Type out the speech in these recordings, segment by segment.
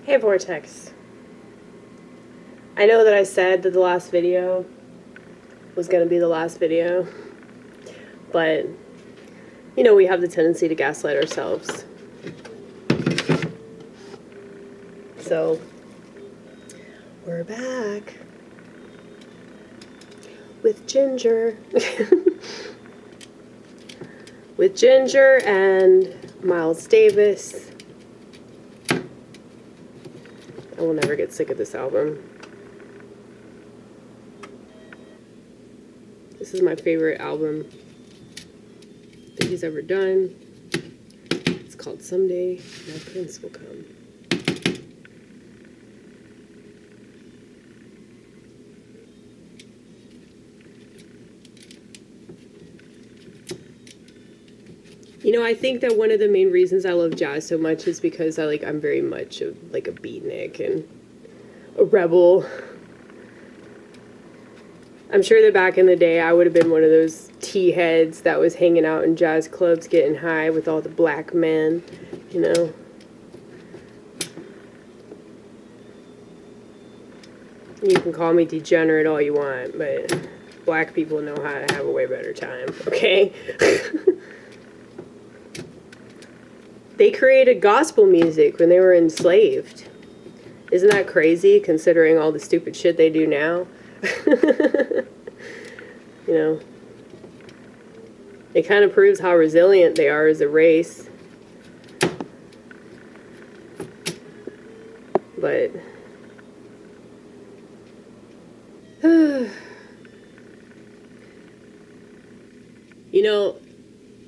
Hey Vortex. I know that I said that the last video was going to be the last video, but you know we have the tendency to gaslight ourselves. So, we're back with Ginger. With Ginger and Miles Davis. I will never get sick of this album. This is my favorite album that he's ever done. It's called Someday My Prince Will Come. You know, I think that one of the main reasons I love jazz so much is because I'm very much of a beatnik and a rebel. I'm sure that back in the day I would have been one of those teaheads that was hanging out in jazz clubs getting high with all the black men, you know. You can call me degenerate all you want, but black people know how to have a way better time, okay? They created gospel music when they were enslaved. Isn't that crazy, considering all the stupid shit they do now? You know, it kind of proves how resilient they are as a race. But you know,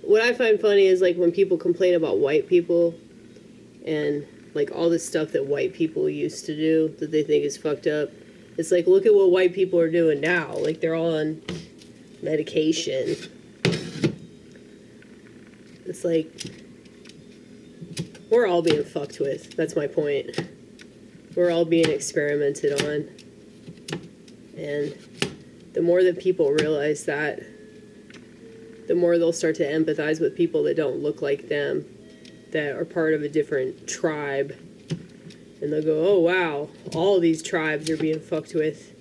what I find funny is when people complain about white people and all the stuff that white people used to do that they think is fucked up. It's look at what white people are doing now. They're all on medication. It's we're all being fucked with. That's my point. We're all being experimented on. And the more that people realize that, the more they'll start to empathize with people that don't look like them, that are part of a different tribe. And they'll go, oh wow, all these tribes are being fucked with.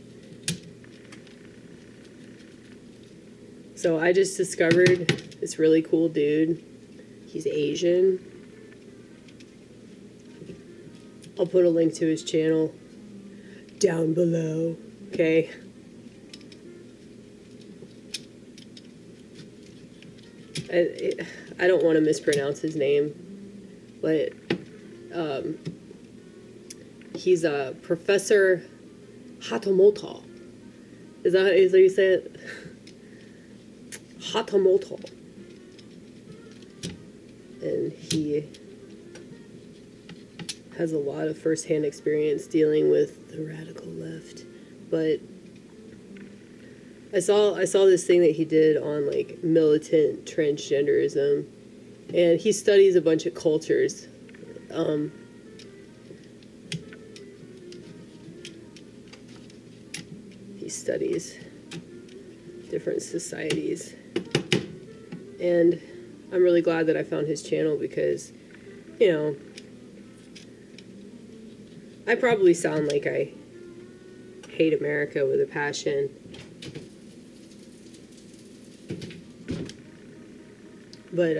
So I just discovered this really cool dude. He's Asian. I'll put a link to his channel down below, okay? I don't want to mispronounce his name, but he's a Professor Hatamoto. Is that how you say it? Hatamoto. And he has a lot of first-hand experience dealing with the radical left. But I saw this thing that he did on militant transgenderism, and he studies a bunch of cultures. He studies different societies, and I'm really glad that I found his channel because, you know, I probably sound like I hate America with a passion. But,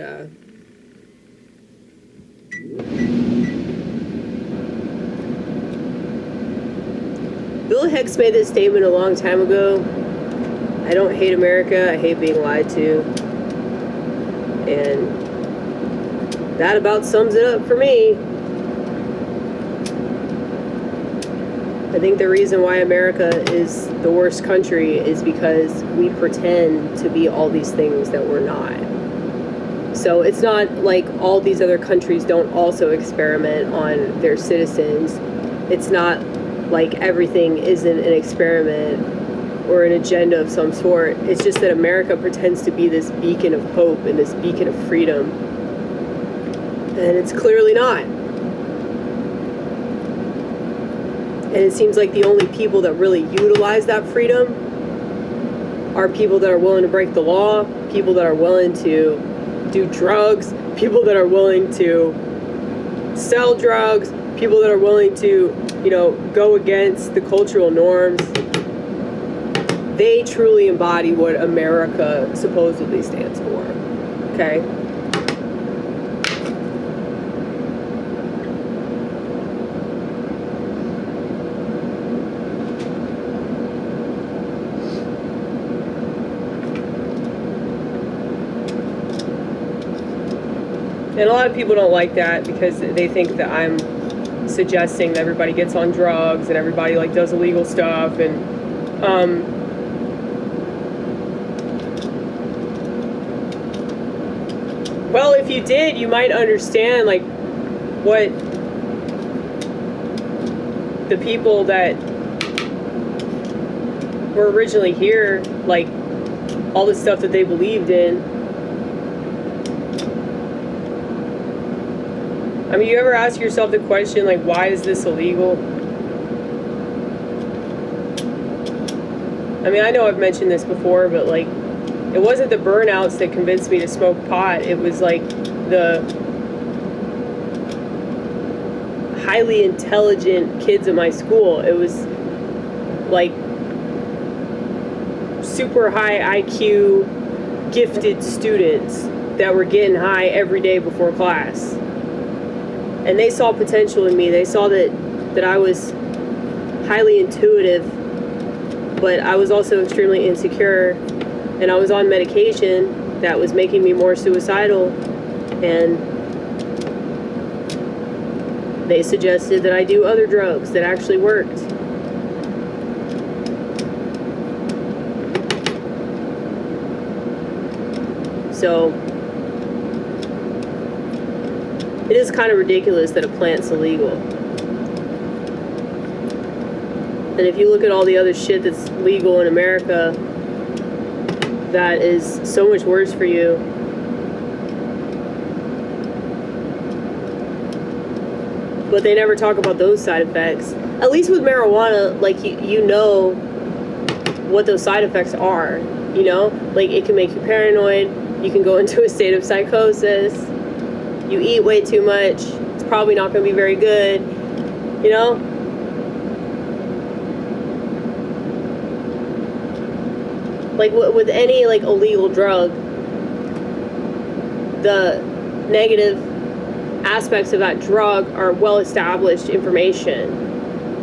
Bill Hicks made this statement a long time ago. I don't hate America, I hate being lied to. And that about sums it up for me. I think the reason why America is the worst country is because we pretend to be all these things that we're not. So it's not like all these other countries don't also experiment on their citizens. It's not like everything isn't an experiment or an agenda of some sort. It's just that America pretends to be this beacon of hope and this beacon of freedom. And it's clearly not. And it seems like the only people that really utilize that freedom are people that are willing to break the law, people that are willing to do drugs, people that are willing to sell drugs, people that are willing to, you know, go against the cultural norms, they truly embody what America supposedly stands for. Okay? And a lot of people don't like that because they think that I'm suggesting that everybody gets on drugs and everybody like does illegal stuff. And well, if you did, you might understand like what the people that were originally here, like all the stuff that they believed in. I mean, you ever ask yourself the question, like, why is this illegal? I mean, I know I've mentioned this before, but, like, it wasn't the burnouts that convinced me to smoke pot. It was, like, the highly intelligent kids at my school. It was, like, super high IQ, gifted students that were getting high every day before class. And they saw potential in me. They saw that I was highly intuitive, but I was also extremely insecure. And I was on medication that was making me more suicidal. And they suggested that I do other drugs that actually worked. So it is kind of ridiculous that a plant's illegal. And if you look at all the other shit that's legal in America, that is so much worse for you. But they never talk about those side effects. At least with marijuana, like you know what those side effects are, you know? Like it can make you paranoid, you can go into a state of psychosis. You eat way too much, it's probably not going to be very good, you know? Like with any like illegal drug, the negative aspects of that drug are well-established information,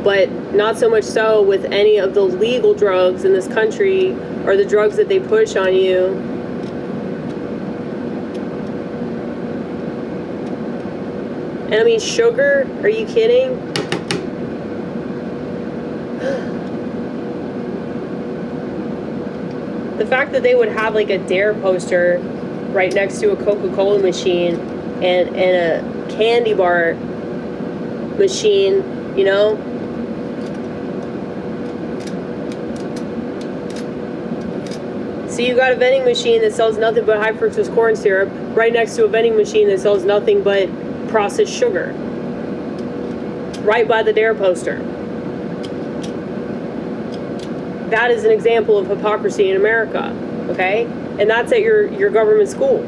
but not so much so with any of the legal drugs in this country or the drugs that they push on you. And I mean, sugar? Are you kidding? The fact that they would have like a DARE poster right next to a Coca-Cola machine and a candy bar machine, you know? So you got a vending machine that sells nothing but high fructose corn syrup right next to a vending machine that sells nothing but processed sugar, right by the DARE poster. That is an example of hypocrisy in America, okay? And that's at your government school.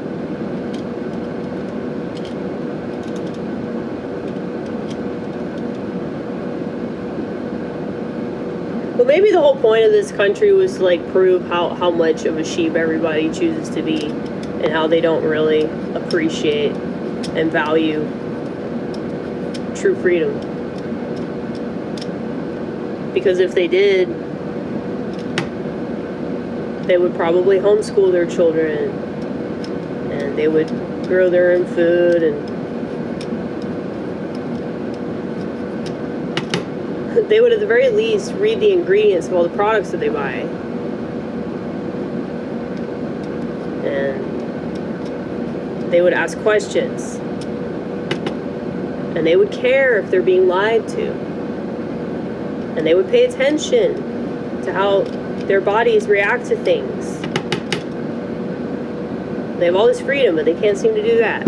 But maybe the whole point of this country was to like prove how much of a sheep everybody chooses to be and how they don't really appreciate and value true freedom. Because if they did, they would probably homeschool their children and they would grow their own food and they would at the very least read the ingredients of all the products that they buy. And they would ask questions. And they would care if they're being lied to. And they would pay attention to how their bodies react to things. They have all this freedom, but they can't seem to do that.